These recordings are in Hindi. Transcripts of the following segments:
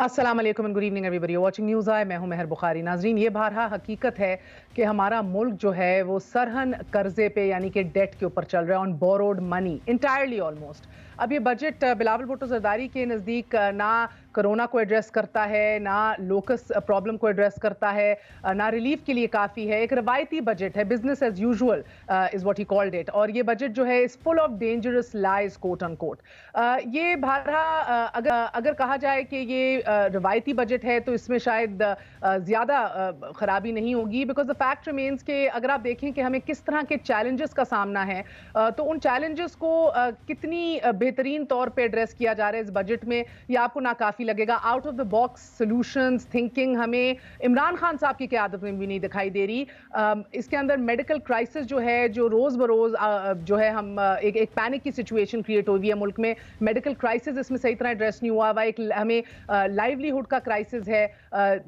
अस्सलाम वालेकुम and good evening everybody watching news I. मैं हूं मेहर बुखारी। नाजरीन, ये बारहा हकीकत है कि हमारा मुल्क जो है वो सरहन कर्जे पे यानी कि डेट के ऊपर चल रहा है, on borrowed money entirely almost. अब ये बजट बिलावल भुट्टो जरदारी के नज़दीक ना कोरोना को एड्रेस करता है, ना लोकस प्रॉब्लम को एड्रेस करता है, ना रिलीफ के लिए काफ़ी है। एक रवायती बजट है, business as usual is what he called it. और ये बजट जो है is full of dangerous lies quote unquote. ये बारहा अगर कहा जाए कि ये रवायती बजट है तो इसमें शायद ज़्यादा खराबी नहीं होगी, बिकॉज द फैक्ट रिमेन्स के अगर आप देखें कि हमें किस तरह के चैलेंजेस का सामना है, तो उन चैलेंजेस को कितनी बेहतरीन तौर पे एड्रेस किया जा रहा है इस बजट में, ये आपको नाकाफ़ी लगेगा। Out of the box solutions thinking हमें इमरान खान साहब की क़यादत में भी नहीं दिखाई दे रही। इसके अंदर मेडिकल क्राइसिस जो है, जो रोज़ बरोज़ जो है हम एक पैनिक की सिचुएशन क्रिएट हुई है मुल्क में। मेडिकल क्राइसिस इसमें सही तरह एड्रेस नहीं हुआ हुआ। एक हमें लाइवलीहुड का क्राइसिस है,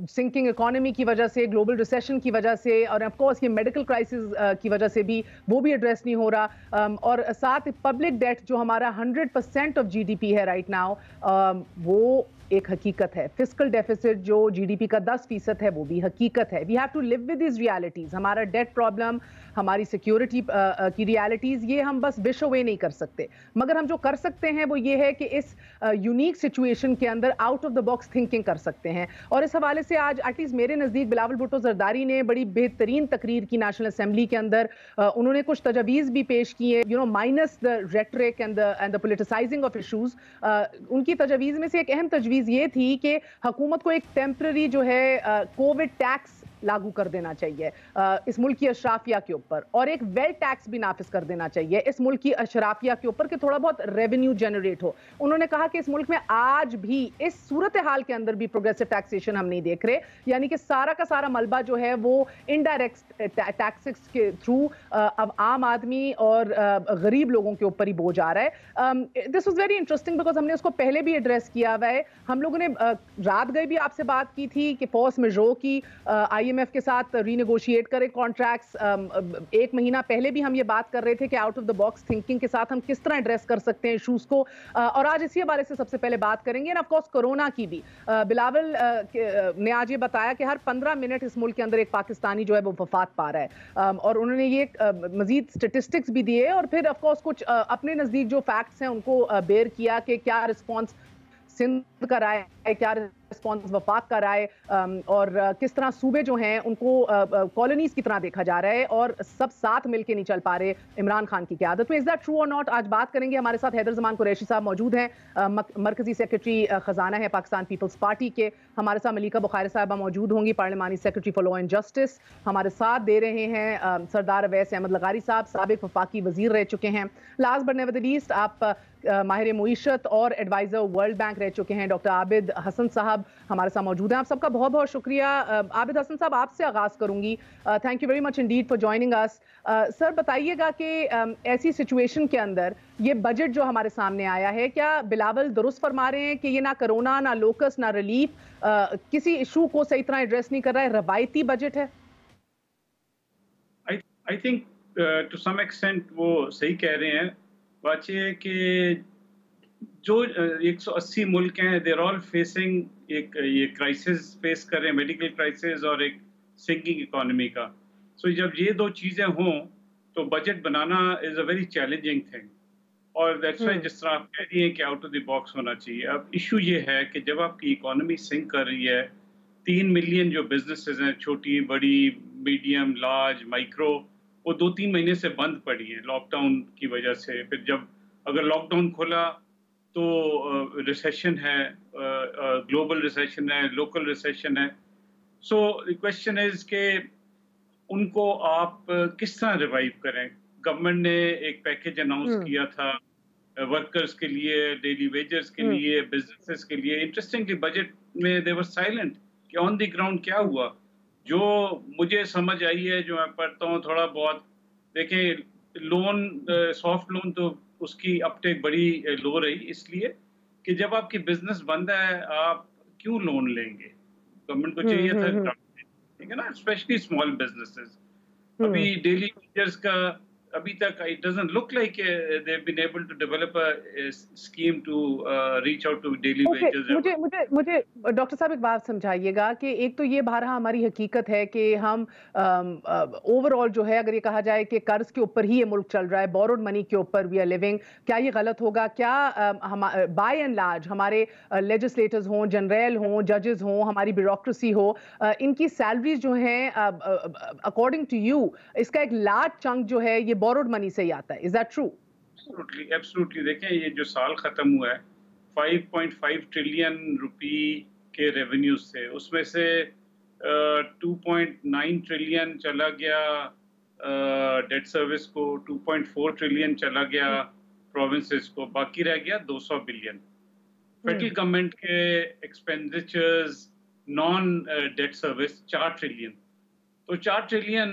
सिंकिंग इकोनॉमी की वजह से, ग्लोबल रिसेशन की वजह से, और ऑफ कोर्स ये मेडिकल क्राइसिस की वजह से भी वो भी एड्रेस नहीं हो रहा। और साथ पब्लिक डेट जो हमारा 100% ऑफ जीडीपी है राइट नाउ, वो एक हकीकत है। फिस्कल डेफिसिट जो जीडीपी का 10% है वो भी हकीकत है। We have to live with this realities. हमारा डेट प्रॉब्लम, हमारी सिक्योरिटी की रियलिटीज, ये हम बस विश अवे नहीं कर सकते, मगर हम जो कर सकते हैं वो ये है कि इस यूनिक सिचुएशन के अंदर out of the box thinking कर सकते हैं। और इस हवाले से आज एटलीस्ट मेरे नज़दीक बिलावल भुट्टो जरदारी ने बड़ी बेहतरीन तकरीर की नेशनल असेंबली के अंदर। उन्होंने कुछ तजवीज़ भी पेश की है, you know, minus the rhetoric and the politicising of issues. उनकी तजवीज़ में से एक अहम तजवीज़ ये थी कि हुकूमत को एक टेम्पररी जो है कोविड टैक्स लागू कर देना चाहिए इस मुल्क की अशराफिया के ऊपर, और एक वेल्थ टैक्स भी नाफिज कर देना चाहिए इस मुल्क की अशराफिया के ऊपर कि थोड़ा बहुत रेवेन्यू जनरेट हो। उन्होंने कहा कि इस मुल्क में आज भी इस सूरत हाल के अंदर भी प्रोग्रेसिव टैक्सेशन हम नहीं देख रहे, यानी कि सारा का सारा मलबा जो है वो इनडायरेक्ट टैक्सेस के थ्रू अब आम आदमी और गरीब लोगों के ऊपर ही बोझ आ रहा है। This was very interesting because हमने उसको पहले भी एड्रेस किया हुआ है। हम लोगों ने रात गए भी आपसे बात की थी कि फोर्स मेजोर की IMF के साथ रीनेगोशिएट करें कॉन्ट्रैक्ट्स। एक महीना पहले भी हम ये बात कर रहे थे कि out of the box thinking के साथ हम किस तरह एड्रेस कर सकते हैं इशूज़ को, और आज इसी बारे से सबसे पहले बात करेंगे। एंड ऑफ कोर्स कोरोना की भी बिलावल ने आज ये बताया कि हर 15 मिनट इस मुल्क के अंदर एक पाकिस्तानी जो है वो वफात पा रहा है, और उन्होंने ये मजीद स्टेटिस्टिक्स भी दिए और फिर ऑफ कोर्स कुछ अपने नज़दीक जो फैक्ट्स हैं उनको बेयर किया कि क्या रिस्पॉन्स सिंध का रहा है, क्या रिस्पॉन्स वफाक का रहा है, और किस तरह सूबे जो हैं उनको कॉलोनीज की तरह देखा जा रहा है और सब साथ मिलके नहीं चल पा रहे इमरान खान की क़यादत में। इज दैट ट्रू और नॉट? आज बात करेंगे। हमारे साथ हैदर जमान कुरैशी साहब मौजूद हैं, मरकजी सेक्रेटरी खजाना है पाकिस्तान पीपल्स पार्टी के। हमारे साथ मलिका बुखारी साहबा मौजूद होंगी, पार्लिमानी secretary for law and justice. हमारे साथ दे रहे हैं सरदार अवैस अहमद लगारी साहब, साबिक वफाकी वजीर रह चुके हैं। Last but never the least, आप माहिर मुईशत और एडवाइजर वर्ल्ड बैंक रह चुके हैं, डॉक्टर आबिद हसन साहब हमारे साथ मौजूद हैं। आप सबका बहुत बहुत शुक्रिया। आबिद हसन साहब, आपसे आगाज़ करूंगी। Thank you very much Indeed for joining us. Sir, बताइएगा कि ऐसी सिचुएशन के अंदर ये बजट जो हमारे सामने आया है, क्या बिलावल दुरुस्त फरमा रहे हैं कि ये ना कोरोना, ना लोकस, ना रिलीफ किसी इशू को सही तरह एड्रेस नहीं कर रहा है, रवायती बजट है? I think to some extent वो सही कह रहे हैं। बात यह है कि जो 180 मुल्क हैं, देर ऑल फेसिंग एक ये क्राइसिस फेस कर रहे हैं, मेडिकल क्राइसिस और एक सिंकिंग इकोनॉमी का। सो जब ये दो चीज़ें हों तो budget banana is a very challenging thing, और दैट्स व्हाई जिस तरह आप कह रही हैं कि आउट ऑफ द बॉक्स होना चाहिए। अब इशू ये है कि जब आपकी इकोनॉमी सिंक कर रही है, 3 मिलियन जो बिजनेसेस हैं, छोटी, बड़ी, मीडियम, लार्ज, माइक्रो, वो 2-3 महीने से बंद पड़ी हैं लॉकडाउन की वजह से। फिर जब अगर लॉकडाउन खोला तो रिसेशन है, ग्लोबल रिसेशन है, लोकल रिसेशन है। सो द क्वेश्चन इज के उनको आप किस तरह रिवाइव करें। गवर्नमेंट ने एक पैकेज अनाउंस किया था वर्कर्स के लिए, डेली वेजर्स के लिए, बिजनेसेस के लिए। इंटरेस्टिंगली बजट में दे वर साइलेंट कि ऑन द ग्राउंड क्या हुआ। जो मुझे समझ आई है, जो मैं पढ़ता हूँ थोड़ा बहुत, देखें, लोन, सॉफ्ट लोन तो उसकी अपटेक बड़ी लो रही, इसलिए कि जब आपकी बिजनेस बंद है आप क्यों लोन लेंगे। गवर्नमेंट को चाहिए था, ठीक है ना, स्पेशली स्मॉल बिजनेसेस। अभी डेली वेजर्स का अभी तक it doesn't look like they've been able to develop a scheme to reach out to daily okay, wages. मुझे मुझे मुझे डॉक्टर साहब एक बात समझाइएगा कि एक तो ये बारहा हमारी हकीकत है कि हम ओवरऑल जो है, अगर ये कहा जाए कि कर्ज के ऊपर ही ये मुल्क चल रहा है, बोरोड मनी के ऊपर वी आर लिविंग, क्या ये गलत होगा? क्या हम बाय एंड लार्ज हमारे लेजिस्लेटर्स हों, जनरल हों, जजेस हों, हमारी ब्यूरोक्रेसी हो, इनकी सैलरीज जो हैं अकॉर्डिंग टू यू, इसका एक लार्ज चंक जो है ये बोरोड मनी से ही आता है? Is that true? Absolutely, absolutely. देखें, ये जो साल खत्म हुआ है 5.5 ट्रिलियन रुपी के रेवेन्यू से, उसमें से 2.9 ट्रिलियन चला गया डेट सर्विस को, 2.4 ट्रिलियन चला गया प्रोविंसेस को, बाकी रह गया 200 बिलियन। फेडरल गवर्नमेंट के expenditures non debt service 4 trillion. तो 4 ट्रिलियन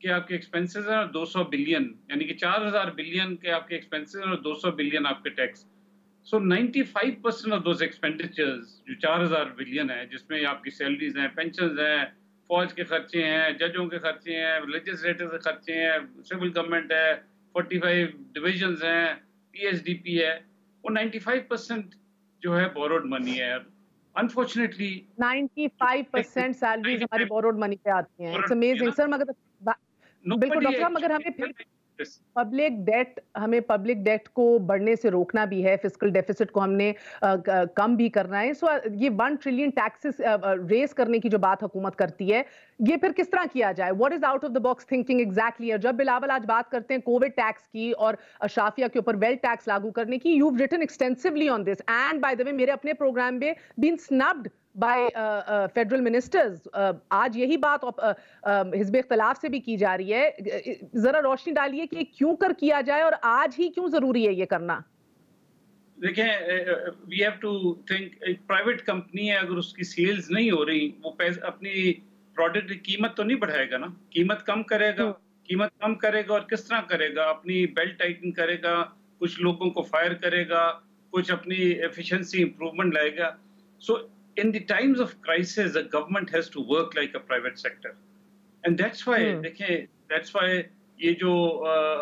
के आपके एक्सपेंसेस हैं और 200 बिलियन, यानी कि 4000 बिलियन के आपके एक्सपेंसेस और 200 बिलियन आपके tax. So 95% of those expenditures जो 4000 बिलियन है, जिसमें आपकी सैलरीज हैं, पेंशन्स हैं, फौज के खर्चे हैं, जजों के खर्चे हैं, लेजिस्लेटर्स के खर्चे हैं, सिविल गवर्नमेंट है, 45 डिविजन्स हैं, पीएसडीपी है, वो 95% जो है बोरोड मनी है। अनफॉर्चुनेटली 95% सैलरीज हमारी बोरोड मनी पे आती हैं। It's amazing sir. मगर बिल्कुल डॉक्टर साहब, मगर हमें फिर पब्लिक डेट को बढ़ने से रोकना भी है, फिस्कल डेफिसिट को हमने कम भी करना है। सो ये 1 ट्रिलियन टैक्सेस रेस करने की जो बात हुकूमत करती है, ये फिर किस तरह किया जाए? What is out of the box thinking exactly? जब बिलावल आज बात करते हैं कोविड टैक्स की और अशाफिया के ऊपर वेल्थ टैक्स लागू करने की, you have written extensively on this and by the way मेरे अपने प्रोग्राम में been snubbed by federal ministers. आज यही बात हिज़्ब इख्तिलाफ से भी की जा रही है। जरा रोशनी डालिए कि क्यों कर किया जाए और आज ही क्यों जरूरी है ये करना? देखें, वी हैव टू थिंक, एक प्राइवेट कंपनी है, अगर उसकी सेल्स नहीं हो रही, वो अपनी प्रोडक्ट की कीमत तो नहीं बढ़ाएगा ना, कीमत कम करेगा और किस तरह करेगा? अपनी बेल्ट टाइटन करेगा, कुछ लोगों को फायर करेगा, कुछ अपनी एफिशिएंसी इंप्रूवमेंट लाएगा। सो in the times of crisis, the government has to work like a private sector, and that's why देखें, that's why ये जो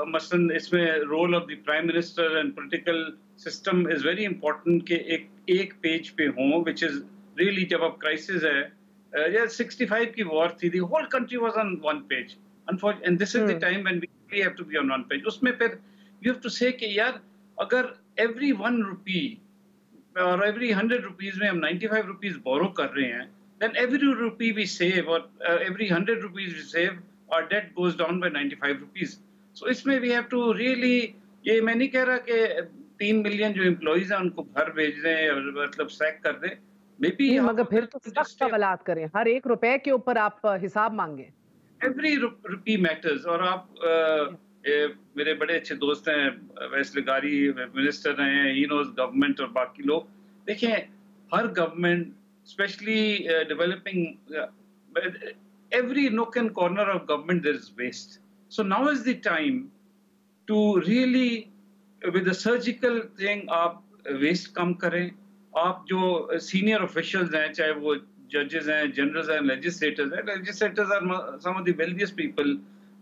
मसलन इसमें role of the prime minister and political system is very important कि एक पेज पे हो, विच इज रियली, जब अब क्राइसिस है, या 65 की वॉर थी, the whole country was on one page, unfortunately, and this is the time when we have to be on one page. उसमें फिर यू हैव टू से कि यार, अगर एवरी 1 रुपी और every 100 rupees में हम 95 rupees बोरो कर रहे हैं, then every rupee we save or every 100 rupees we save, our debt goes down by 95 rupees. So इसमें we have to really, ये मैं नहीं कह रहा कि 3 मिलियन जो एम्प्लॉइज हैं उनको घर भेज दें और मतलब सैक कर दें, मे बी, मगर फिर तो सख्त सवालात करें, हर एक रुपए के ऊपर आप हिसाब मांगे। Every rupee matters. और आप मेरे बड़े अच्छे दोस्त हैं, वैस लगारी मिनिस्टर हैं, ही नोज गवर्नमेंट और बाकी लोग। देखें, हर government, specially developing, every nook and corner of government there is waste. So now is the time to really with a surgical thing आप वेस्ट कम करें। आप जो सीनियर ऑफिशियल्स हैं, चाहे वो जजेस हैं, जनरल्स हैं, लेजिस्लेटर्स हैं, legislators are some of the wealthiest people.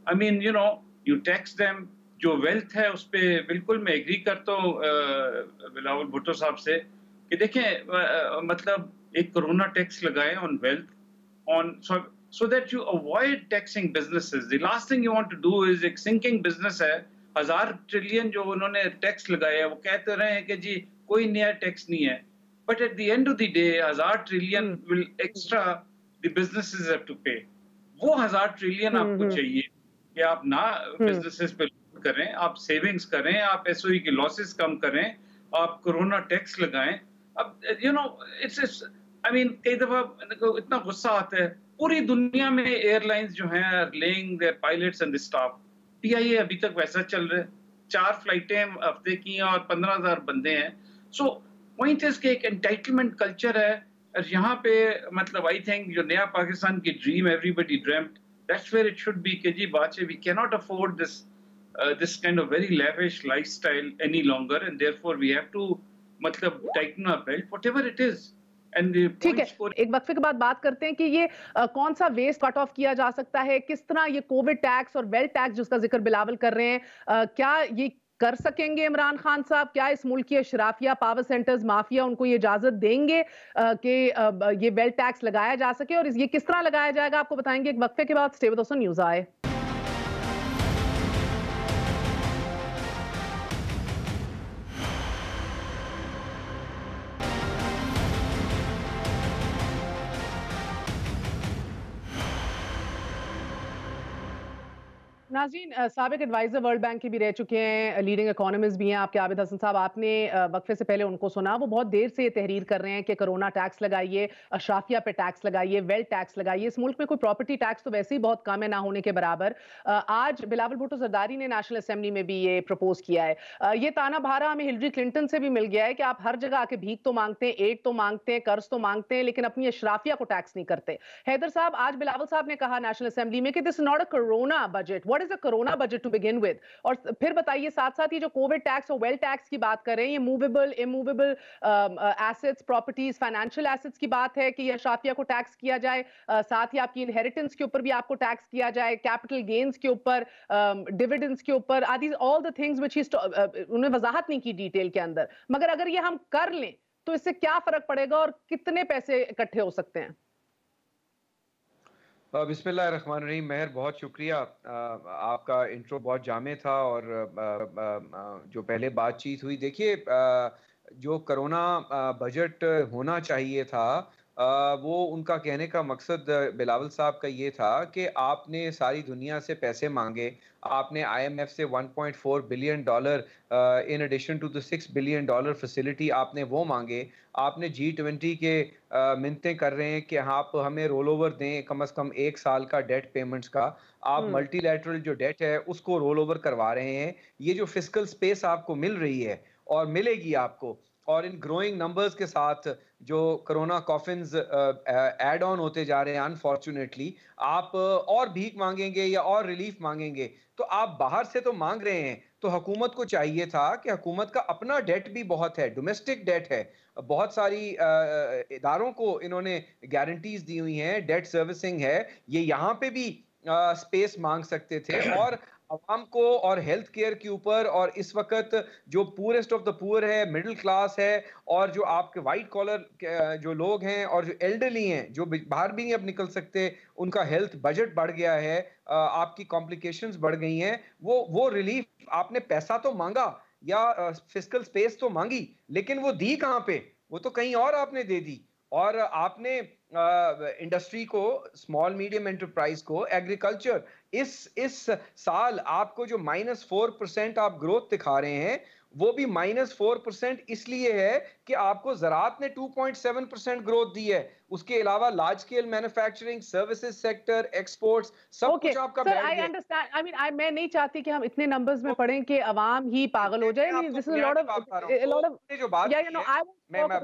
I mean, you know, you tax them. जो वेल्थ है उस पर बिल्कुल मैं एग्री करता हूँ बिलावल भुट्टो साहब से कि देखें, मतलब एक कोरोना टैक्स लगाए on wealth, on so that you avoid taxing businesses. The last thing you want to do is एक sinking business है, 1000 ट्रिलियन जो उन्होंने टैक्स लगाया है, वो कहते रहे हैं कि जी कोई नया टैक्स नहीं है, but at the end of the day 1000 trillion will extra the businesses have to pay. वो 1000 ट्रिलियन आपको चाहिए कि आप ना बिजनेसेस पे करें, आप सेविंग्स करें, आप एसओई के लॉसेस कम करें, आप कोरोना टैक्स लगाएं। अब you know, it's, I mean, कई दफा इतना गुस्सा आता है, पूरी दुनिया में एयरलाइंस जो हैं laying their pilots and the staff. PIA अभी तक वैसा चल रहा है, 4 फ्लाइटें हफ्ते की हैं और 15,000 बंदे हैं। सो पॉइंट इज के एक एंटाइटलमेंट कल्चर है, और यहाँ पे मतलब आई थिंक जो नया पाकिस्तान की dream everybody dreamed, that's where it should be कि जी बात है, we can not afford this kind of very lavish lifestyle any longer, and therefore we have to मतलब tighten our belt, whatever it is, and the ठीक है, पॉइंट्स फॉर एक वक्फे के बाद बात करते हैं कि ये कौन सा वेस्ट कट ऑफ किया जा सकता है, किस तरह ये कोविड टैक्स और वेल्थ टैक्स जिसका जिक्र बिलावल कर रहे हैं, क्या ये कर सकेंगे इमरान खान साहब? क्या इस मुल्क की अशराफिया, पावर सेंटर्स, माफिया उनको ये इजाजत देंगे कि ये वेल्थ टैक्स लगाया जा सके, और ये किस तरह लगाया जाएगा आपको बताएंगे एक वक्फे के बाद। Stay with us on news आए। नाज़रीन, साबिक एडवाइजर वर्ल्ड बैंक के भी रह चुके हैं, लीडिंग इकोनॉमिस्ट भी हैं आपके आबिद हसन साहब। आपने वक्फे से पहले उनको सुना, वो बहुत देर से ये तहरीर कर रहे हैं कि कोरोना टैक्स लगाइए, अशराफिया पे टैक्स लगाइए, वेल्थ टैक्स लगाइए। इस मुल्क में कोई प्रॉपर्टी टैक्स तो वैसे ही बहुत कम है, ना होने के बराबर। आज बिलावल भुट्टो जरदारी ने नेशनल असेंबली में भी ये प्रपोज किया है। ये ताना भारा हमें हिलरी क्लिंटन से भी मिल गया है कि आप हर जगह आके भीख तो मांगते हैं, एड तो मांगते हैं, कर्ज तो मांगते हैं, लेकिन अपनी अशराफिया को टैक्स नहीं करते। हैदर साहब, आज बिलावल साहब ने कहा नेशनल असेंबली में कि this is not a corona budget. What is a corona budget to begin with? और फिर बताइए, साथ साथ ये जो कोविड टैक्स और वेल्थ टैक्स की बात कर रहे हैं, ये movable immovable assets, properties, financial assets की बात है कि ये अशराफिया को टैक्स किया जाए, साथ ही आपकी इनहेरिटेंस के ऊपर भी आपको टैक्स किया जाए, कैपिटल गेन्स के ऊपर, डिविडेंड्स के ऊपर, आदि all the things which he उन्होंने वजाहत नहीं की डिटेल के अंदर। मगर अगर ये हम कर लें तो इससे क्या फर्क पड़ेगा और कितने पैसे इकट्ठे हो सकते हैं? बिस्मिल्लाहिर्रहमानिर्रहीम। महर, बहुत शुक्रिया। आपका इंट्रो बहुत जामे था, और जो पहले बातचीत हुई, देखिए, जो कोरोना बजट होना चाहिए था, वो उनका कहने का मकसद बिलावल साहब का ये था कि आपने सारी दुनिया से पैसे मांगे, आपने IMF से $1.4 billion in addition to the $6 billion facility आपने वो मांगे, आपने G20 के मिन्नतें कर रहे हैं कि आप हमें रोल ओवर दें कम से कम 1 साल का डेट पेमेंट्स का, आप मल्टीलैटरल जो डेट है उसको रोल ओवर करवा रहे हैं। ये जो फिस्कल स्पेस आपको मिल रही है और मिलेगी आपको, और इन ग्रोइंग नंबर्स के साथ जो कोरोना कॉफिन्स ऐड ऑन होते जा रहे हैं, अनफॉर्चुनेटली आप और भीख मांगेंगे या और रिलीफ मांगेंगे, तो आप बाहर से तो मांग रहे हैं। तो हुकूमत को चाहिए था कि हुकूमत का अपना डेट भी बहुत है, डोमेस्टिक डेट है, बहुत सारी इदारों को इन्होंने गारंटीज दी हुई हैं, डेट सर्विसिंग है, ये यहाँ पे भी स्पेस मांग सकते थे। और अवाम को और हेल्थ केयर के ऊपर, और इस वक्त जो पूरेस्ट ऑफ द पुअर है, मिडिल क्लास है, और जो आपके वाइट कॉलर जो लोग हैं और जो एल्डरली हैं, जो बाहर भी नहीं अब निकल सकते, उनका हेल्थ बजट बढ़ गया है, आपकी कॉम्प्लिकेशंस बढ़ गई हैं, वो रिलीफ आपने पैसा तो मांगा या फिस्कल स्पेस तो मांगी, लेकिन वो दी कहाँ पे? वो तो कहीं और आपने दे दी। और आपने इंडस्ट्री को, स्मॉल मीडियम एंटरप्राइज को, एग्रीकल्चर, इस साल आपको जो -4% आप ग्रोथ दिखा रहे हैं, वो भी -4% इसलिए है कि आपको ज़राअत ने 2.7% ग्रोथ दी है। उसके अलावा large scale manufacturing, services sector, exports, सब कुछ आपका बैठ गया। आई अंडरस्टैंड, आई मीन मैं नहीं चाहती कि हम इतने नंबर्स में पढ़ें कि अवाम ही पागल हो जाए। This is a lot of जो बात या यू नो आई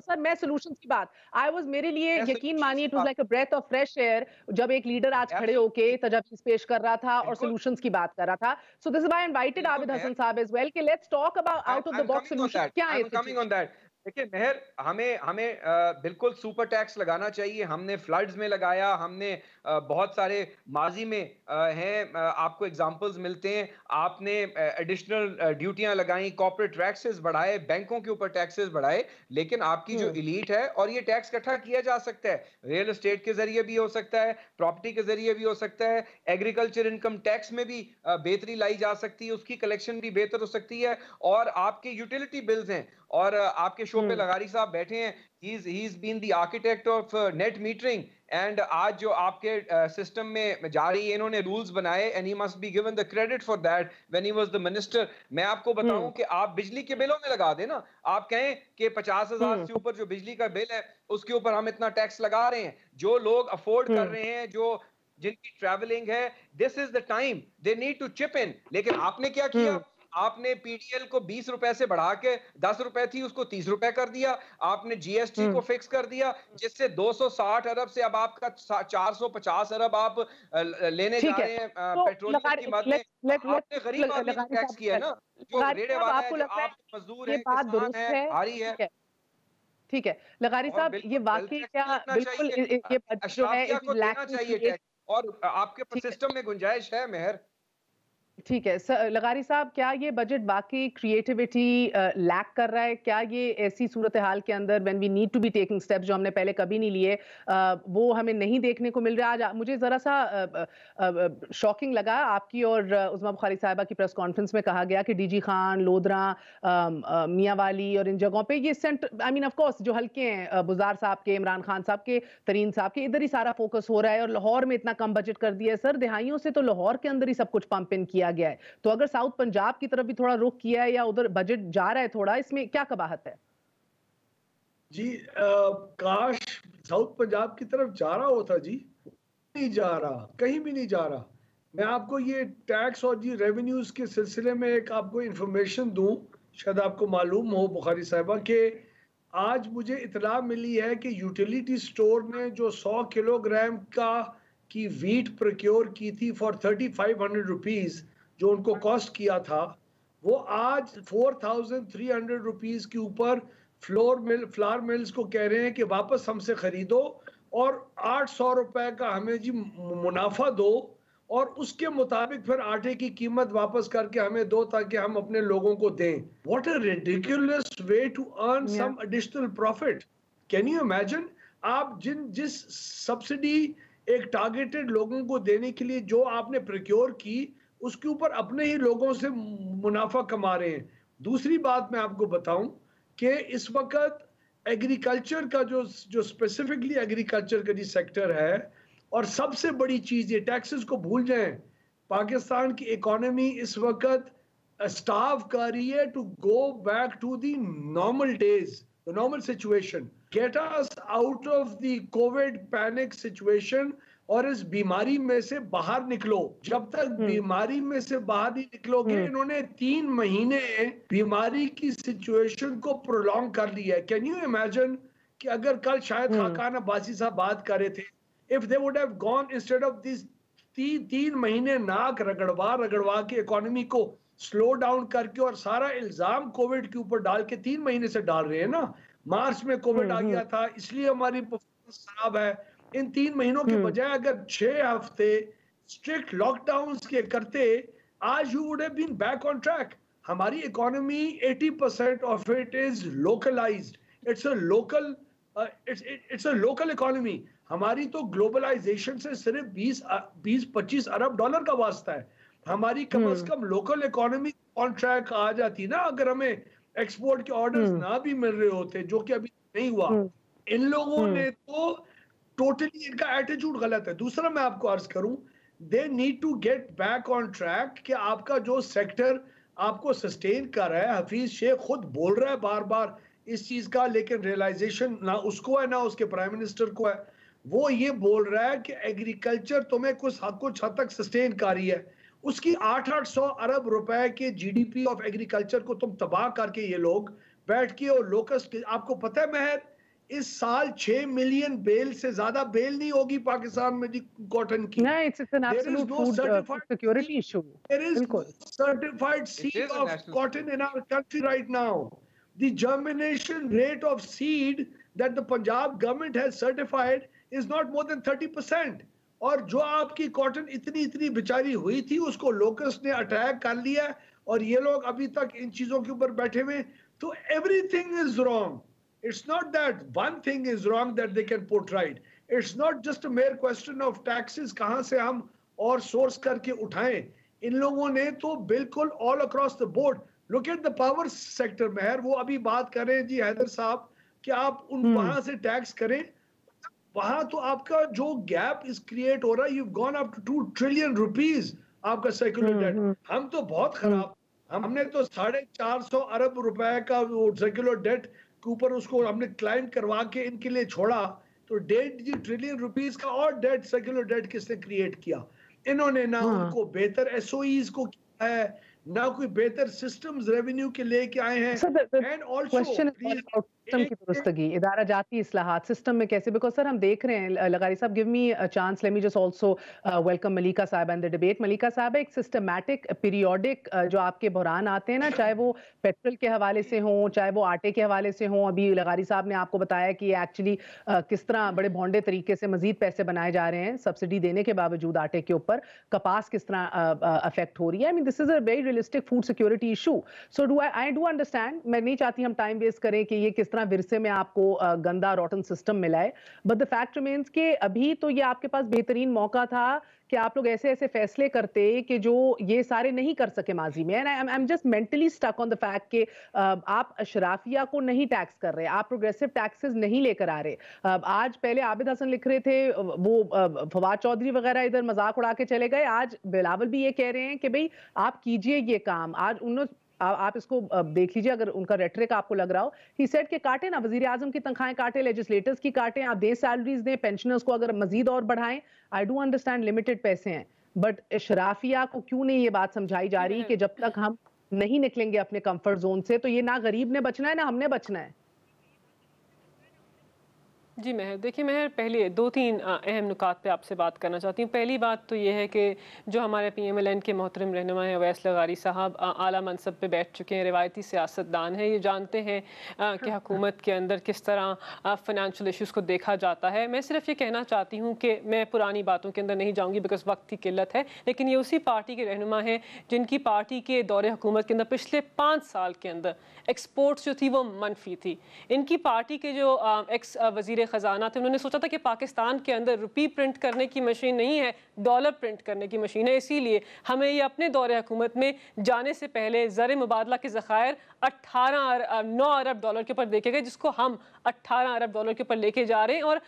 सर, मैं सॉल्यूशंस की बात, आई वाज, मेरे लिए यकीन मानिए it was like a breath of fresh air जब एक लीडर आज खड़े होके तजवीज पेश कर रहा था और सॉल्यूशंस की बात कर रहा था। So this is why I invited Abid Hasan साहब एज वेल कि let's talk about out of the box solution क्या है। देखिए महर, हमें बिल्कुल सुपर टैक्स लगाना चाहिए। हमने फ्लड्स में लगाया, हमने बहुत सारे माजी में हैं, आपको एग्जांपल्स मिलते हैं। आपने एडिशनल ड्यूटियां लगाई, कॉर्पोरेट टैक्सेस बढ़ाए, बैंकों के ऊपर टैक्सेस बढ़ाए, लेकिन आपकी जो इलीट है, और ये टैक्स इकट्ठा किया जा सकता है, रियल एस्टेट के जरिए भी हो सकता है, प्रॉपर्टी के जरिए भी हो सकता है, एग्रीकल्चर इनकम टैक्स में भी बेहतरी लाई जा सकती है, उसकी कलेक्शन भी बेहतर हो सकती है। और आपके यूटिलिटी बिल्स हैं, और आपके शो पे लगारी साहब बैठे हैं, he's been the architect of net metering, and आज जो आपके सिस्टम में जा रही है, इन्होंने रूल्स बनाए, and he must be given the credit for that when he was the minister. मैं आपको बताऊं कि आप बिजली के बिलों में लगा दें ना, आप कहें कि 50,000 से ऊपर जो बिजली का बिल है उसके ऊपर हम इतना टैक्स लगा रहे हैं, जो लोग अफोर्ड कर रहे हैं, जो जिनकी ट्रैवलिंग है, this is the time they need to chip in. लेकिन आपने क्या किया? आपने पीडीएल को 20 रुपए से बढ़ा के 10 रुपए थी उसको 30 रुपए कर दिया। आपने जीएसटी को फिक्स कर दिया, जिससे 260 अरब से अब आपका 450 अरब आप लेने जा रहे हैं पेट्रोलियम की मद में। आपने गरीब आदमी को टैक्स किया है ना, जो रेड़े वाला है, जो आप मजदूर है, किसान है, भारी है। ठीक है लगारी और साहब, बिल्कुल ये वेल्थ वाकई टैक्स क्या नहीं लगना बिल्कुल चाहिए। ये बजट जो है अशराफिया इट को इज देना लैकिंग चाहिए क्रिएट। टैक्स, और आपके पास ठीक है, सिस्टम में गुंजाइश है मेहर। ठीक है लगारी साहब, क्या ये बजट बाकी क्रिएटिविटी लैक कर रहा है? क्या ये ऐसी सूरत हाल के अंदर when we need to be taking steps जो हमने पहले कभी नहीं लिए, वो हमें नहीं देखने को मिल रहा? आज मुझे जरा सा शॉकिंग लगा आपकी और उज़मा बुखारी साहिबा की प्रेस कॉन्फ्रेंस में कहा गया कि डीजी खान, लोधरा, मियांवाली और इन जगहों पे ये centre, I mean of course जो हल्के हैं, बुजार साहब के, इमरान खान साहब के, तरीन साहब के, इधर ही सारा फोकस हो रहा है, और लाहौर में इतना कम बजट कर दिया है। सर दहाइयों से तो लाहौर के अंदर ही सब कुछ पंप इन किया गया है, तो अगर साउथ पंजाब की तरफ भी थोड़ा रुख किया है या उधर बजट जा रहा है थोड़ा, इसमें क्या कबाहत है? जी काश साउथ पंजाब की तरफ जा रहा होता जी, नहीं जा रहा, कहीं भी नहीं जा रहा। मैं आपको ये टैक्स और जी रेवेन्यूज के सिलसिले में एक आपको इंफॉर्मेशन दूं, शायद आपको मालूम हो बुखारी साहिबा के, आज मुझे इतला मिली है कि यूटिलिटी स्टोर ने जो 100 किलोग्राम की वीट प्रोक्योर की थी फॉर 3500 रुपीज, जो उनको कॉस्ट किया था, वो आज 4300 रुपीज के ऊपर फ्लावर मिल्स को कह रहे हैं कि वापस हमसे खरीदो और 800 रुपए का हमें जी मुनाफा दो, और उसके मुताबिक फिर आटे की कीमत वापस करके हमें दो ताकि हम अपने लोगों को दें। What a ridiculous way to earn some additional profit. Can you imagine? आप जिस सब्सिडी एक टारगेटेड लोगों को देने के लिए जो आपने प्रोक्योर की, उसके ऊपर अपने ही लोगों से मुनाफा कमा रहे हैं। दूसरी बात मैं आपको बताऊं कि इस वक्त एग्रीकल्चर का जो स्पेसिफिकली एग्रीकल्चर का जी सेक्टर है, और सबसे बड़ी चीज ये टैक्सेस को भूल जाएं, पाकिस्तान की इकोनॉमी इस वक्त स्टार्व कर रही है to go back to the normal days, the normal situation, get us out of the covid panic situation, और इस बीमारी में से बाहर निकलो। जब तक बीमारी में से बाहर नहीं निकलोगे, इन्होंने 3 महीने बीमारी की सिचुएशन को प्रोलॉन्ग कर लिया है। कैन यू इमेजिन कि अगर कल शायद खाकान अब्बासी साहब बात कर रहे थे, if they would have gone instead of this 3 महीने नाक रगड़वा के इकोनॉमी को स्लो डाउन करके, और सारा इल्जाम कोविड के ऊपर डाल के 3 महीने से डाल रहे हैं ना, मार्च में कोविड आ गया था इसलिए हमारी परफॉर्मेंस खराब है। इन 3 महीनों के बजाय अगर 6 हफ्ते स्ट्रिक्ट लॉकडाउन के करते, आज you would have been back on track. हमारी economy 80% of it is localised, it's a local economy. हमारी तो ग्लोबलाइजेशन से सिर्फ 20-25 अरब डॉलर का वास्ता है। हमारी कम से कम लोकल इकोनॉमी ऑन ट्रैक आ जाती ना, अगर हमें एक्सपोर्ट के ऑर्डर्स ना भी मिल रहे होते, जो कि अभी नहीं हुआ। इन लोगों ने तो टोटली इनका एटीट्यूड गलत है। दूसरा मैं आपको अर्ज करूं, they need to get back on track कि आपका जो सेक्टर आपको सस्टेन कर रहा है, हफीज शेख खुद बोल रहा है बार बार इस चीज का, लेकिन रियलाइजेशन ना उसको है ना उसके प्राइम मिनिस्टर को है। वो ये बोल रहा है कि एग्रीकल्चर तुम्हें कुछ हद तक सस्टेन कर रही है, उसकी 800 अरब रुपए के जीडीपी ऑफ एग्रीकल्चर को तुम तबाह करके ये लोग बैठ के, और लोकस्ट, आपको पता है महर, इस साल 6 मिलियन बेल से ज्यादा बेल नहीं होगी पाकिस्तान में कॉटन की। No, it's an absolute food security issue. There is no certified seed of cotton in our country right now. The germination rate of seed that the Punjab government has certified is not more than 30%. और जो आपकी कॉटन इतनी बेचारी हुई थी, उसको लोकस्ट ने अटैक कर लिया, और ये लोग अभी तक इन चीजों के ऊपर बैठे हुए। तो everything is wrong. It's not that one thing is wrong that they can put right. It's not just a mere question of taxes, कहां से हम और सोर्स करके उठाएं। इन लोगों ने तो बिल्कुल all across the board, look at the power sector में है, वो अभी बात कर रहे हैं जी हैदर साहब कि आप उन वहां से टैक्स करें, वहां तो आपका जो गैप इस क्रिएट हो रहा है, you've gone up to 2 trillion rupees आपका सेक्युलर डेट। हम तो बहुत खराब, हमने तो 450 अरब रुपए का सेक्युलर डेट के ऊपर उसको हमने क्लाइम करवा के इनके लिए छोड़ा, तो 1.5 ट्रिलियन रुपीस का और डेट, सेक्युलर डेट किसने क्रिएट किया? इन्होंने ना उनको बेहतर एसओईज को किया है, ना कोई बेहतर सिस्टम्स रेवेन्यू के लेके आए हैं। एंड आल्सो की दुरुस्तगी, इदारा जाती इस्लाहात सिस्टम में कैसे, बिकॉज सर हम देख रहे हैं, लगारी साहब give me a chance, let me just also welcome Malika साहिबा इन द डिबेट। मलिका साहिबा, एक सिस्टमैटिक पीरियोडिक जो आपके बहरान आते हैं ना, चाहे वो पेट्रोल के हवाले से हों, चाहे वो आटे के हवाले से हों, अभी लगारी साहब ने आपको बताया कि एक्चुअली किस तरह बड़े भोंडे तरीके से मजीद पैसे बनाए जा रहे हैं सब्सिडी देने के बावजूद आटे के ऊपर, कपास किस तरह अफेक्ट हो रही है। I mean this is a very realistic food security issue. So do I do understand, मैं नहीं चाहती हम टाइम वेस्ट करें कि ये किस तरह विरसे में आपको गंदा रॉटन सिस्टम मिला है, बट द फैक्ट रिमेन्स कि अभी तो ये आपके पास बेहतरीन मौका था कि आप लोग ऐसे ऐसे फैसले करते कि जो ये सारे नहीं कर सके माजी में। And I am just mentally stuck on the fact कि आप अशराफिया को नहीं टैक्स कर रहे, आप प्रोग्रेसिव टैक्सेस नहीं लेकर आ रहे। आज पहले आबिद हसन लिख रहे थे, वो फवाद चौधरी वगैरह इधर मजाक उड़ा के चले गए, आज बिलावल भी ये कह रहे हैं कि भाई आप कीजिए ये काम। आज उन्होंने, आप इसको देख लीजिए, अगर उनका रेटरिक आपको लग रहा हो, ही सेड के काटे ना, वजीर आजम की तनख्वाहें काटे, लेजिस्लेटर्स की काटें, आप दें सैलरीज दें, पेंशनर्स को अगर मजीद और बढ़ाएं। आई डू अंडरस्टैंड लिमिटेड पैसे हैं, बट शराफिया को क्यों नहीं ये बात समझाई जा रही कि जब तक हम नहीं निकलेंगे अपने कंफर्ट जोन से, तो ये ना गरीब ने बचना है ना हमने बचना है। जी महर, देखिए महर, पहले 2-3 अहम नुकात पे आपसे बात करना चाहती हूँ। पहली बात तो ये है कि जो हमारे PMLN के मोहतरम रहनुमा हैं अवैस लगारी साहब आला मनसब पे बैठ चुके हैं, रिवायती सियासतदान हैं, ये जानते हैं कि हुकूमत के अंदर किस तरह फ़ाइनेंशियल इशूज़ को देखा जाता है। मैं सिर्फ ये कहना चाहती हूँ कि मैं पुरानी बातों के अंदर नहीं जाऊँगी बिकॉज वक्त की किल्लत है, लेकिन ये उसी पार्टी के रहनुमा हैं जिनकी पार्टी के दौरे हुकूमत के अंदर पिछले 5 साल के अंदर एक्सपोर्ट्स जो थी वो मनफी थी। इनकी पार्टी के जो एक्स वज़ीर ख़जाना थे, उन्होंने सोचा था कि पाकिस्तान के अंदर रुपी प्रिंट करने की मशीन नहीं है, डॉलर प्रिंट करने की मशीन है, इसीलिए हमें ये अपने दौरे हुकूमत में जाने से पहले ज़र मुबादला के ज़खायर 9 अरब डॉलर के ऊपर देखे गए, जिसको हम 18 अरब डॉलर के ऊपर लेके जा रहे हैं। और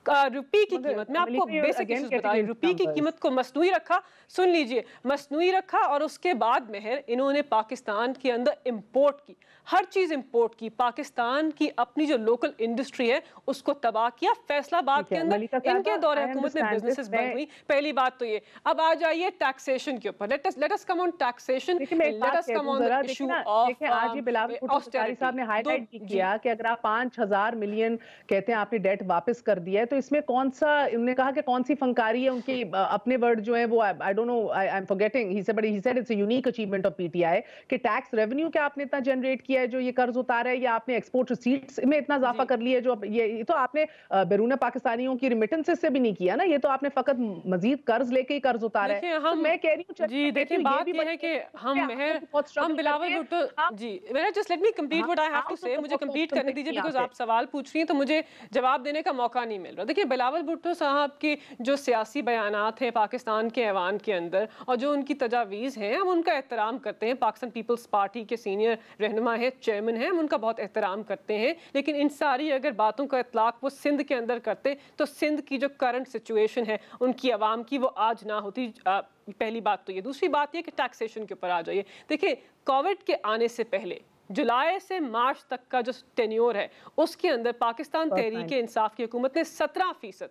रुपी की कीमत, मैं आपको बेसिक इश्यूज बता रही हूँ, रुपी की कीमत को मसनूई रखा, सुन लीजिए, मसनूई रखा, और उसके बाद महर इन्होंने पाकिस्तान के अंदर इंपोर्ट की, हर चीज इंपोर्ट की, पाकिस्तान की अपनी जो लोकल इंडस्ट्री है उसको तबाह किया। फैसलाबाद के अंदर इनके दौरे हुकूमत में बिजनेसेस बंद हुई। पहली बात तो ये। अब आ जाइए टैक्सेशन के ऊपर, let us come on taxation, let us come on the issue of, आज ही बिलावल भुट्टो साहब ने हाईलाइट किया कि अगर आप 5,000 मिलियन कहते हैं आपने डेट वापस कर दिया है, तो इसमें कौन सा, उन्होंने कहा कि कौन सी फंकारी है उनकी, अपने वर्ड जो है वो आई don't no, I am forgetting, he said it's a unique achievement of PTI कि टैक्स रेवेन्यू क्या आपने इतना जनरेट किया है जो ये कर्ज उतारा है, या आपने एक्सपोर्ट रिसीट्स में इतना इजाफा कर लिया है जो ये तो आपने बैरून पाकिस्तानियों की रिमिटेंसेस से भी नहीं किया ना, ये तो आपने फकत मजीद कर्ज लेके ही कर्ज उतारा है। तो मैं कह रही हूं जी, देखिए बात ये है कि हम Bilawal Bhutto ji, just let me complete what I have to say, मुझे कंप्लीट करने दीजिए बिकॉज़ आप सवाल पूछ रही हैं तो मुझे जवाब देने का मौका नहीं मिल रहा। देखिए बिलावल भुट्टो साहब के जो सियासी बयानात हैं पाकिस्तान के ऐवान के अंदर और जो उनकी तजावीज़ हैं, हम उनका एहतराम करते हैं। पाकिस्तान पीपल्स पार्टी के सीनियर रहनुमा है, चेयरमैन हैं, हम उनका बहुत एहतराम करते हैं। लेकिन इन सारी अगर बातों का इतलाक वो सिंध के अंदर करते तो सिंध की जो करंट सिचुएशन है उनकी आवाम की, वो आज ना होती। पहली बात तो ये। दूसरी बात ये कि टैक्सेशन के ऊपर आ जाइए। देखिए कोविड के आने से पहले जुलाई से मार्च तक का जो टेन्योर है उसके अंदर पाकिस्तान तहरीक इंसाफ की हुकूमत ने 17%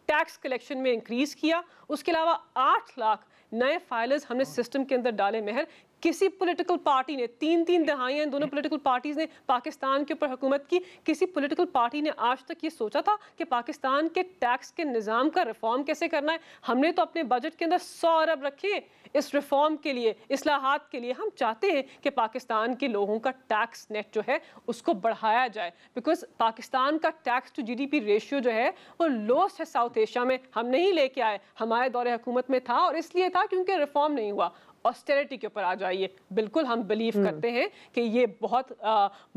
टैक्स कलेक्शन में इंक्रीज किया। उसके अलावा 8 लाख नए फाइलर्स हमने सिस्टम के अंदर डाले। महर किसी पॉलिटिकल पार्टी ने 3 दहाइयां दोनों पॉलिटिकल पार्टीज ने पाकिस्तान के ऊपर हुकूमत की, किसी पॉलिटिकल पार्टी ने आज तक ये सोचा था कि पाकिस्तान के टैक्स के निज़ाम का रिफॉर्म कैसे करना है? हमने तो अपने बजट के अंदर 100 अरब रखे इस रिफॉर्म के लिए, इस्लाहात के लिए। हम चाहते हैं कि पाकिस्तान के लोगों का टैक्स नेट जो है उसको बढ़ाया जाए, बिकॉज पाकिस्तान का टैक्स टू GDP रेशियो जो है वो लोएस्ट है साउथ एशिया में। हम नहीं लेके आए, हमारे दौरे हुकूमत में था और इसलिए था क्योंकि रिफॉर्म नहीं हुआ। ऑस्टेरिटी के ऊपर आ जाइए, बिल्कुल हम बिलीव करते हैं कि ये बहुत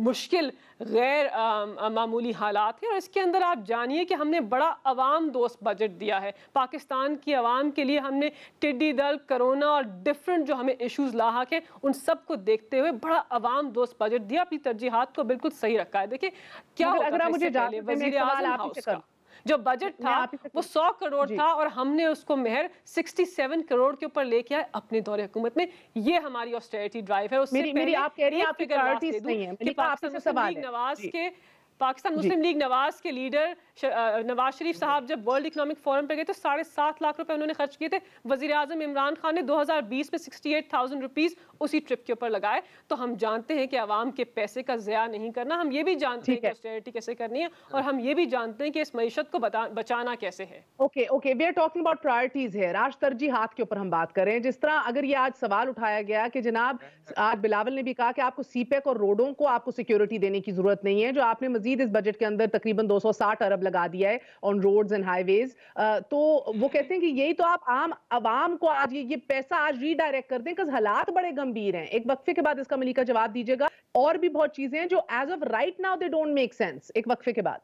मुश्किल गैर मामूली हालात हैं और इसके अंदर आप जानिए कि हमने बड़ा अवाम दोस्त बजट दिया है। पाकिस्तान की आवाम के लिए हमने टिड्डी दल, कोरोना और डिफरेंट जो हमें इश्यूज लाहक हैं उन सब को देखते हुए बड़ा अवाम दोस्त बजट दिया। अपनी तरजीहात को बिल्कुल सही रखा है। देखिए क्या होता है, वज़ीर आज़म हाउस का जो बजट था वो 100 करोड़ था और हमने उसको महर 67 करोड़ के ऊपर लेके आए अपने दौरे हुकूमत में। ये हमारी ऑस्टेरिटी ड्राइव है। उससे मेरी आप कह रही हैं आपकी प्रायोरिटीज नहीं है। पाकिस्तान मुस्लिम लीग नवाज के पाकिस्तान मुस्लिम लीग नवाज के लीडर नवाज शरीफ साहब जब वर्ल्ड इकोनॉमिक फोरम पे गए तो 7.5 लाख रुपए उन्होंने खर्च किए थे। वजीर आजम इमरान खान ने 2020 में 68,000 रुपीस उसी ट्रिप के ऊपर लगाए। तो हम जानते हैं कि आवाम के पैसे का ज़या नहीं करना, हम ये भी जानते हैं कि ऑस्टेरिटी कैसे करनी है, और हम ये भी जानते हैं कि इस मईशत को बचाना कैसे है। Okay we are talking about priorities है। आज तरजीहात के ऊपर हम बात करें। जिस तरह अगर ये आज सवाल उठाया गया कि जनाब आज बिलावल ने भी कहा कि आपको सीपेक और रोडों को आपको सिक्योरिटी देने की जरूरत नहीं है, जो आपने मजीद इस बजट के अंदर तकरीबन 260 अरब लगा दिया है ऑन रोड्स एंड हाईवेज, तो वो कहते हैं कि यही तो आप आम आवाम को आज ये पैसा आज रीडायरेक्ट कर दें, हालात बड़े गंभीर हैं। एक वक्फे के बाद इसका मलिका जवाब दीजिएगा। और भी बहुत चीजें हैं जो as of right now they don't make sense. एक वक्फे के बाद